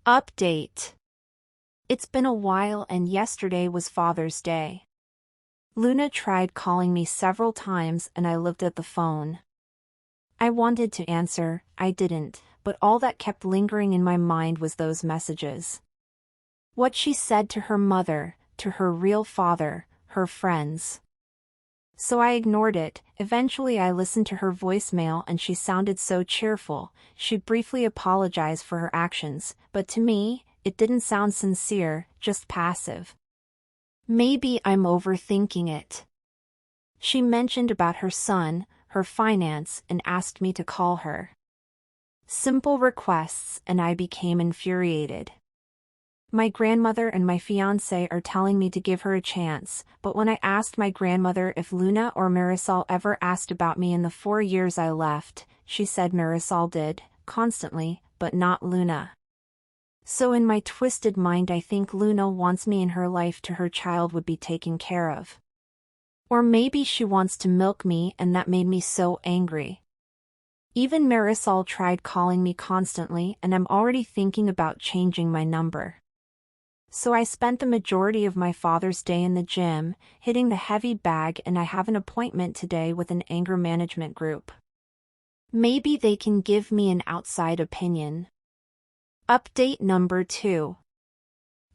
Update. It's been a while and yesterday was Father's Day. Luna tried calling me several times and I looked at the phone. I wanted to answer, I didn't, but all that kept lingering in my mind was those messages. What she said to her mother, to her real father, her friends. So I ignored it. Eventually I listened to her voicemail and she sounded so cheerful. She briefly apologized for her actions, but to me, it didn't sound sincere, just passive. Maybe I'm overthinking it. She mentioned about her son, her finance, and asked me to call her. Simple requests, and I became infuriated. My grandmother and my fiancé are telling me to give her a chance, but when I asked my grandmother if Luna or Marisol ever asked about me in the 4 years I left, she said Marisol did, constantly, but not Luna. So in my twisted mind I think Luna wants me in her life till her child would be taken care of. Or maybe she wants to milk me and that made me so angry. Even Marisol tried calling me constantly and I'm already thinking about changing my number. So I spent the majority of my Father's Day in the gym, hitting the heavy bag, and I have an appointment today with an anger management group. Maybe they can give me an outside opinion. Update number 2.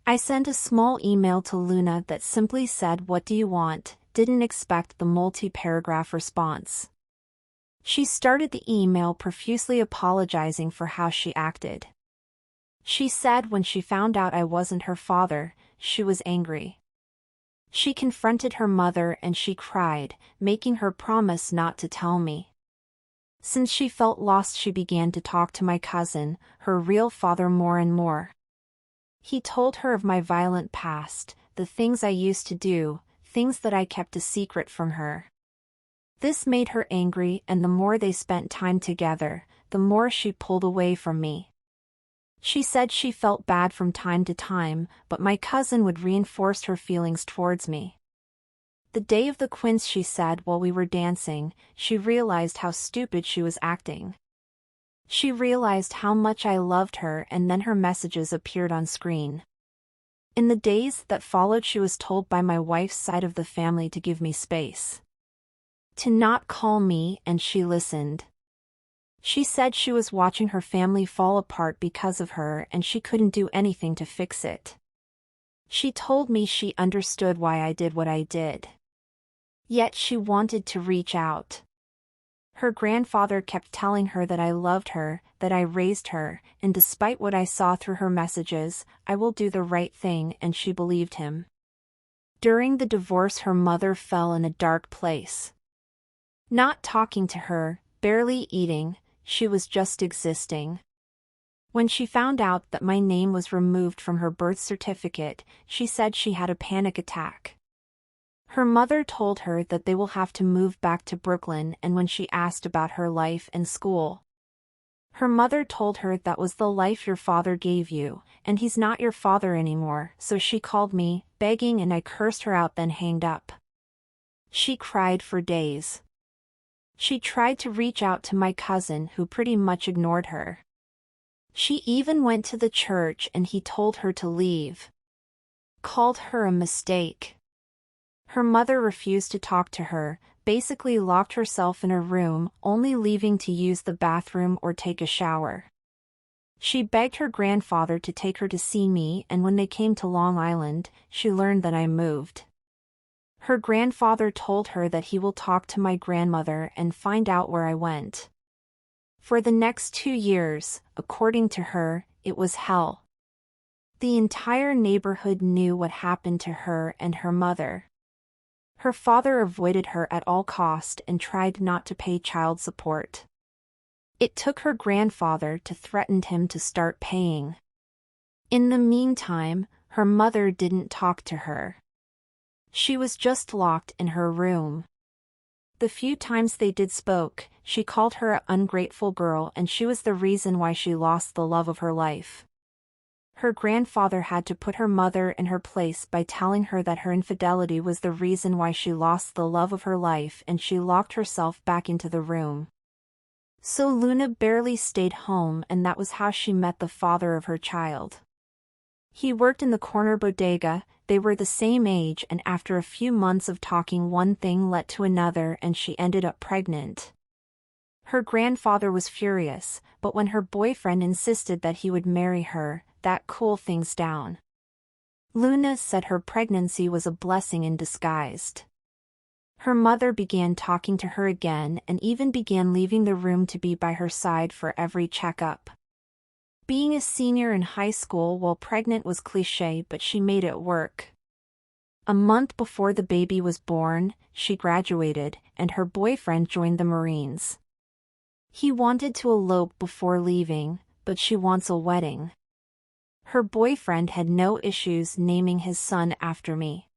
I sent a small email to Luna that simply said, "What do you want?" Didn't expect the multi-paragraph response. She started the email profusely apologizing for how she acted. She said when she found out I wasn't her father, she was angry. She confronted her mother and she cried, making her promise not to tell me. Since she felt lost, she began to talk to my cousin, her real father, more and more. He told her of my violent past, the things I used to do, things that I kept a secret from her. This made her angry, and the more they spent time together, the more she pulled away from me. She said she felt bad from time to time, but my cousin would reinforce her feelings towards me. The day of the quince, she said while we were dancing, she realized how stupid she was acting. She realized how much I loved her, and then her messages appeared on screen. In the days that followed, she was told by my wife's side of the family to give me space. To not call me, and she listened. She said she was watching her family fall apart because of her and she couldn't do anything to fix it. She told me she understood why I did what I did. Yet she wanted to reach out. Her grandfather kept telling her that I loved her, that I raised her, and despite what I saw through her messages, I will do the right thing, and she believed him. During the divorce, her mother fell in a dark place. Not talking to her, barely eating, she was just existing. When she found out that my name was removed from her birth certificate, she said she had a panic attack. Her mother told her that they will have to move back to Brooklyn, and when she asked about her life and school, her mother told her that was the life your father gave you, and he's not your father anymore. So she called me, begging, and I cursed her out, then hanged up. She cried for days. She tried to reach out to my cousin, who pretty much ignored her. She even went to the church and he told her to leave. Called her a mistake. Her mother refused to talk to her, basically locked herself in her room, only leaving to use the bathroom or take a shower. She begged her grandfather to take her to see me, and when they came to Long Island, she learned that I moved. Her grandfather told her that he will talk to my grandmother and find out where I went. For the next 2 years, according to her, it was hell. The entire neighborhood knew what happened to her and her mother. Her father avoided her at all cost and tried not to pay child support. It took her grandfather to threaten him to start paying. In the meantime, her mother didn't talk to her. She was just locked in her room. The few times they did spoke, she called her an ungrateful girl, and she was the reason why she lost the love of her life. Her grandfather had to put her mother in her place by telling her that her infidelity was the reason why she lost the love of her life, and she locked herself back into the room. So Luna barely stayed home, and that was how she met the father of her child. He worked in the corner bodega, they were the same age, and after a few months of talking, one thing led to another and she ended up pregnant. Her grandfather was furious, but when her boyfriend insisted that he would marry her, that cooled things down. Luna said her pregnancy was a blessing in disguise. Her mother began talking to her again and even began leaving the room to be by her side for every checkup. Being a senior in high school while pregnant was cliché, but she made it work. A month before the baby was born, she graduated, and her boyfriend joined the Marines. He wanted to elope before leaving, but she wants a wedding. Her boyfriend had no issues naming his son after me.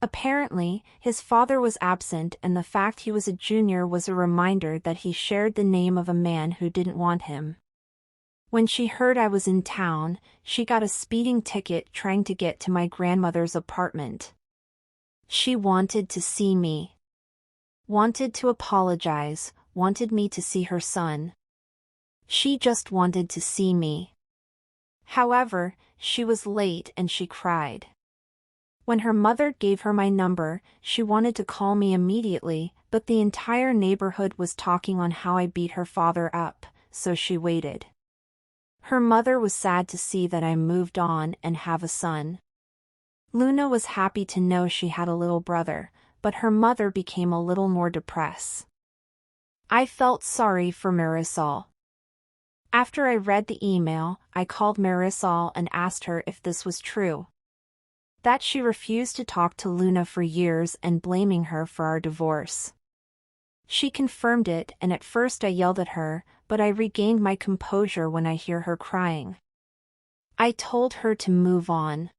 Apparently, his father was absent, and the fact he was a junior was a reminder that he shared the name of a man who didn't want him. When she heard I was in town, she got a speeding ticket trying to get to my grandmother's apartment. She wanted to see me. Wanted to apologize, wanted me to see her son. She just wanted to see me. However, she was late and she cried. When her mother gave her my number, she wanted to call me immediately, but the entire neighborhood was talking on how I beat her father up, so she waited. Her mother was sad to see that I moved on and have a son. Luna was happy to know she had a little brother, but her mother became a little more depressed. I felt sorry for Marisol. After I read the email, I called Marisol and asked her if this was true. That she refused to talk to Luna for years and blaming her for our divorce. She confirmed it, and at first I yelled at her, but I regained my composure when I hear her crying. I told her to move on.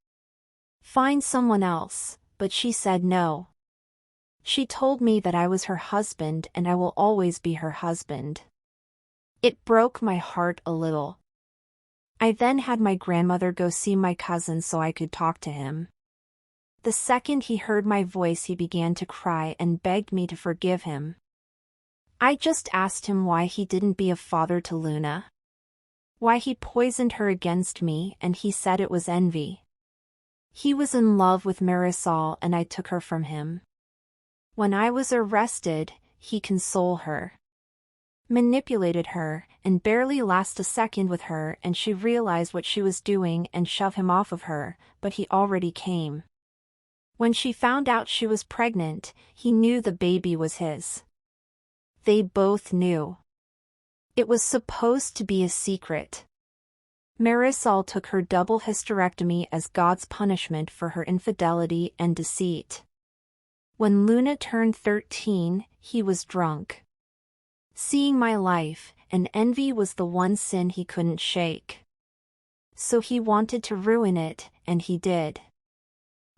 Find someone else, but she said no. She told me that I was her husband and I will always be her husband. It broke my heart a little. I then had my grandmother go see my cousin so I could talk to him. The second he heard my voice, he began to cry and begged me to forgive him. I just asked him why he didn't be a father to Luna. Why he poisoned her against me, and he said it was envy. He was in love with Marisol and I took her from him. When I was arrested, he consoled her. Manipulated her, and barely last a second with her, and she realized what she was doing and shoved him off of her, but he already came. When she found out she was pregnant, he knew the baby was his. They both knew. It was supposed to be a secret. Marisol took her double hysterectomy as God's punishment for her infidelity and deceit. When Luna turned 13, he was drunk. Seeing my life, and envy was the one sin he couldn't shake. So he wanted to ruin it, and he did.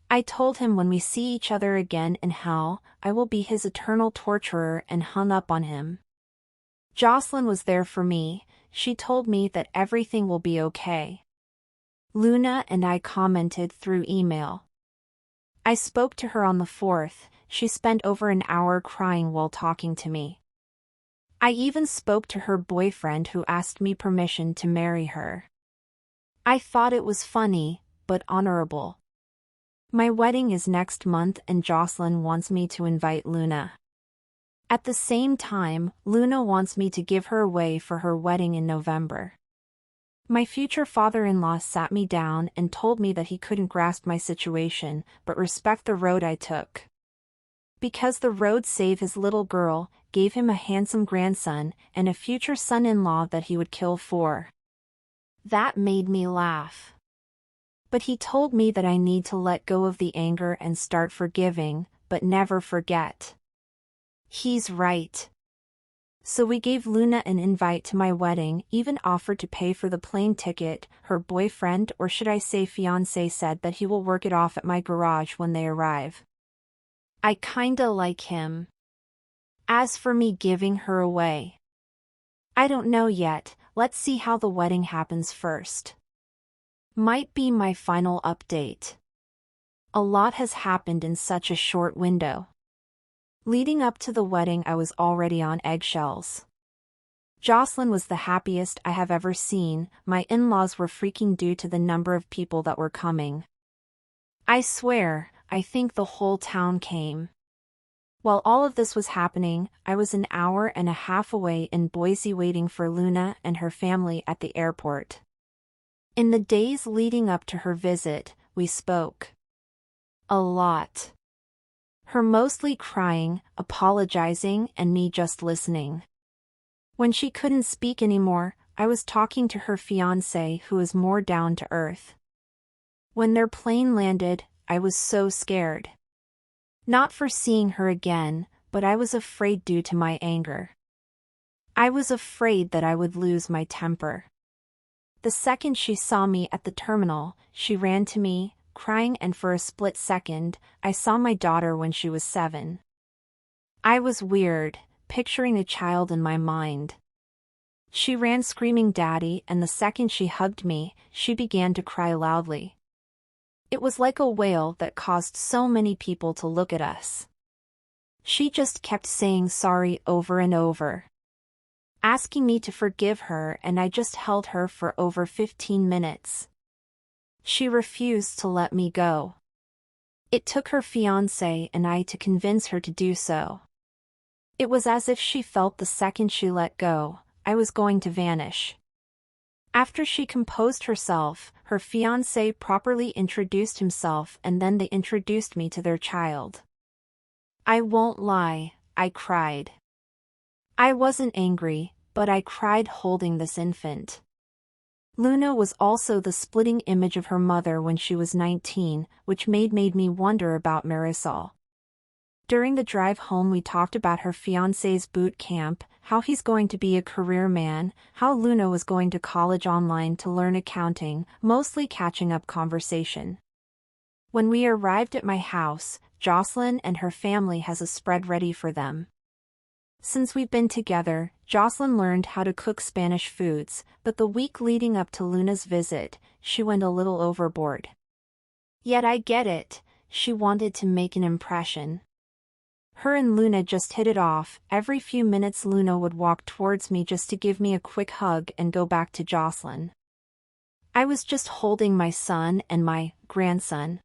I told him when we see each other again in hell, I will be his eternal torturer, and hung up on him. Jocelyn was there for me. She told me that everything will be okay. Luna and I commented through email. I spoke to her on the 4th. She spent over an hour crying while talking to me. I even spoke to her boyfriend, who asked me permission to marry her. I thought it was funny, but honorable. My wedding is next month and Jocelyn wants me to invite Luna. At the same time, Luna wants me to give her away for her wedding in November. My future father-in-law sat me down and told me that he couldn't grasp my situation, but respect the road I took. Because the road saved his little girl, gave him a handsome grandson, and a future son-in-law that he would kill for. That made me laugh. But he told me that I need to let go of the anger and start forgiving, but never forget. He's right. So we gave Luna an invite to my wedding, even offered to pay for the plane ticket. Her boyfriend, or should I say fiancé, said that he will work it off at my garage when they arrive. I kinda like him. As for me giving her away, I don't know yet. Let's see how the wedding happens first. Might be my final update. A lot has happened in such a short window. Leading up to the wedding, I was already on eggshells. Jocelyn was the happiest I have ever seen. My in-laws were freaking due to the number of people that were coming. I swear, I think the whole town came. While all of this was happening, I was an hour and a half away in Boise waiting for Luna and her family at the airport. In the days leading up to her visit, we spoke. A lot. Her mostly crying, apologizing, and me just listening. When she couldn't speak anymore, I was talking to her fiancé, who was more down to earth. When their plane landed, I was so scared. Not for seeing her again, but I was afraid due to my anger. I was afraid that I would lose my temper. The second she saw me at the terminal, she ran to me, crying, and for a split second, I saw my daughter when she was 7. I was weird, picturing a child in my mind. She ran screaming "Daddy," and the second she hugged me, she began to cry loudly. It was like a wail that caused so many people to look at us. She just kept saying sorry over and over, asking me to forgive her, and I just held her for over 15 minutes. She refused to let me go. It took her fiancé and I to convince her to do so. It was as if she felt the second she let go, I was going to vanish. After she composed herself, her fiancé properly introduced himself, and then they introduced me to their child. I won't lie, I cried. I wasn't angry, but I cried holding this infant. Luna was also the splitting image of her mother when she was 19, which made me wonder about Marisol. During the drive home we talked about her fiancé's boot camp, how he's going to be a career man, how Luna was going to college online to learn accounting, mostly catching up conversation. When we arrived at my house, Jocelyn and her family has a spread ready for them. Since we've been together, Jocelyn learned how to cook Spanish foods, but the week leading up to Luna's visit, she went a little overboard. Yet I get it, she wanted to make an impression. Her and Luna just hit it off. Every few minutes Luna would walk towards me just to give me a quick hug and go back to Jocelyn. I was just holding my son and my grandson.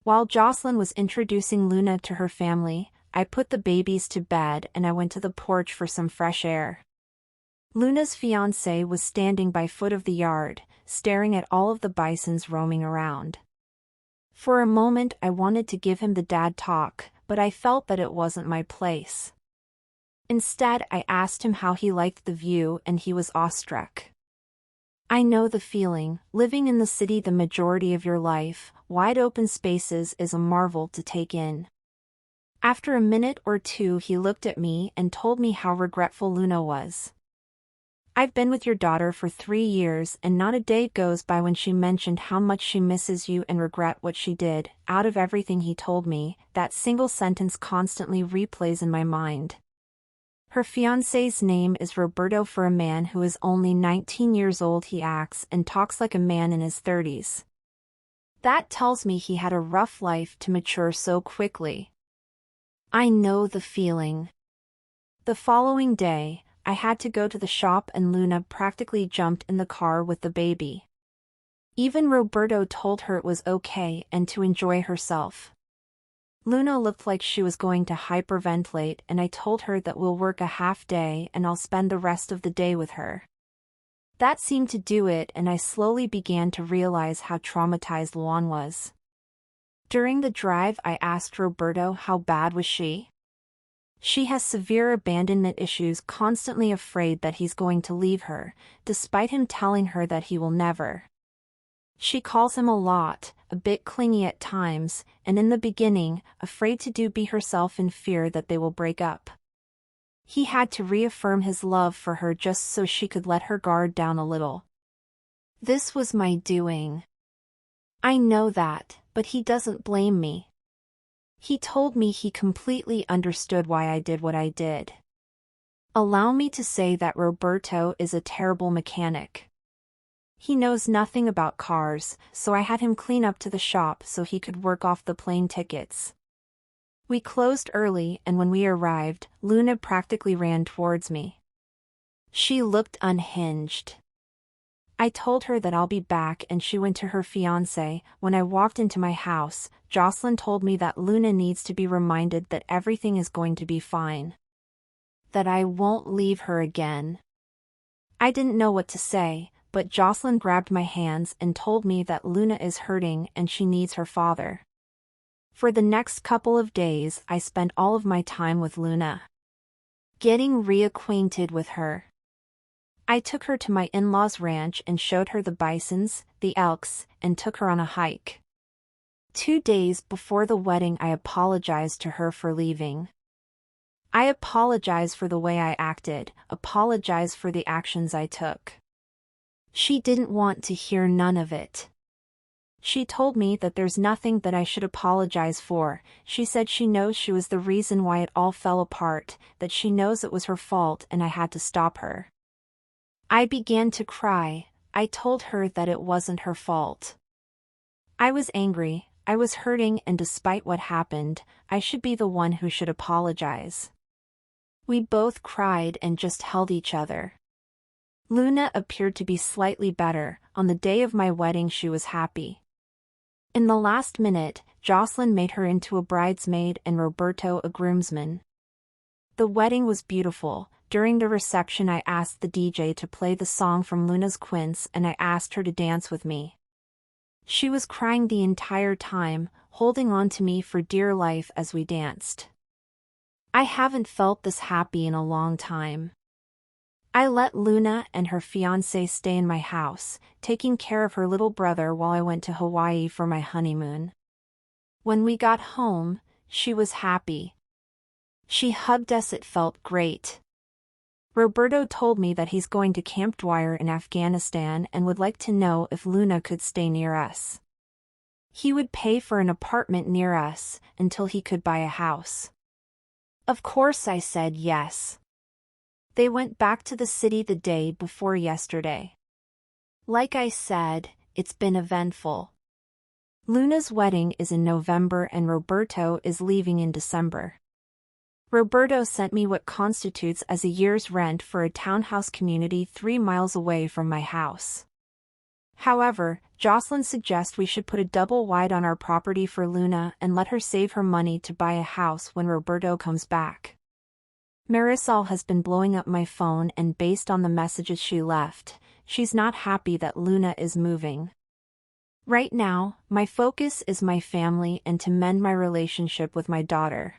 While Jocelyn was introducing Luna to her family, I put the babies to bed and I went to the porch for some fresh air. Luna's fiancé was standing by foot of the yard, staring at all of the bisons roaming around. For a moment I wanted to give him the dad talk, but I felt that it wasn't my place. Instead, I asked him how he liked the view, and he was awestruck. I know the feeling, living in the city the majority of your life, wide open spaces is a marvel to take in. After a minute or two he looked at me and told me how regretful Luna was. I've been with your daughter for 3 years and not a day goes by when she mentioned how much she misses you and regret what she did. Out of everything he told me, that single sentence constantly replays in my mind. Her fiancé's name is Roberto. For a man who is only 19 years old, he acts and talks like a man in his 30s. That tells me he had a rough life to mature so quickly. I know the feeling. The following day, I had to go to the shop and Luna practically jumped in the car with the baby. Even Roberto told her it was okay and to enjoy herself. Luna looked like she was going to hyperventilate and I told her that we'll work a half day and I'll spend the rest of the day with her. That seemed to do it and I slowly began to realize how traumatized Luan was. During the drive I asked Roberto how bad was she? She has severe abandonment issues, constantly afraid that he's going to leave her, despite him telling her that he will never. She calls him a lot, a bit clingy at times, and in the beginning, afraid to be herself in fear that they will break up. He had to reaffirm his love for her just so she could let her guard down a little. This was my doing. I know that, but he doesn't blame me. He told me he completely understood why I did what I did. Allow me to say that Roberto is a terrible mechanic. He knows nothing about cars, so I had him clean up to the shop so he could work off the plane tickets. We closed early and when we arrived, Luna practically ran towards me. She looked unhinged. I told her that I'll be back and she went to her fiancé. When I walked into my house, Jocelyn told me that Luna needs to be reminded that everything is going to be fine. That I won't leave her again. I didn't know what to say, but Jocelyn grabbed my hands and told me that Luna is hurting and she needs her father. For the next couple of days I spent all of my time with Luna. Getting reacquainted with her. I took her to my in-laws' ranch and showed her the bisons, the elks, and took her on a hike. 2 days before the wedding I apologized to her for leaving. I apologize for the way I acted, apologize for the actions I took. She didn't want to hear none of it. She told me that there's nothing that I should apologize for. She said she knows she was the reason why it all fell apart, that she knows it was her fault and I had to stop her. I began to cry. I told her that it wasn't her fault. I was angry, I was hurting, and despite what happened, I should be the one who should apologize. We both cried and just held each other. Luna appeared to be slightly better. On the day of my wedding she was happy. In the last minute, Jocelyn made her into a bridesmaid and Roberto a groomsman. The wedding was beautiful. During the reception I asked the DJ to play the song from Luna's Quince and I asked her to dance with me. She was crying the entire time, holding on to me for dear life as we danced. I haven't felt this happy in a long time. I let Luna and her fiancé stay in my house, taking care of her little brother while I went to Hawaii for my honeymoon. When we got home, she was happy. She hugged us. It felt great. Roberto told me that he's going to Camp Dwyer in Afghanistan and would like to know if Luna could stay near us. He would pay for an apartment near us until he could buy a house. Of course I said yes. They went back to the city the day before yesterday. Like I said, it's been eventful. Luna's wedding is in November and Roberto is leaving in December. Roberto sent me what constitutes as a year's rent for a townhouse community 3 miles away from my house. However, Jocelyn suggests we should put a double wide on our property for Luna and let her save her money to buy a house when Roberto comes back. Marisol has been blowing up my phone and based on the messages she left, she's not happy that Luna is moving. Right now, my focus is my family and to mend my relationship with my daughter.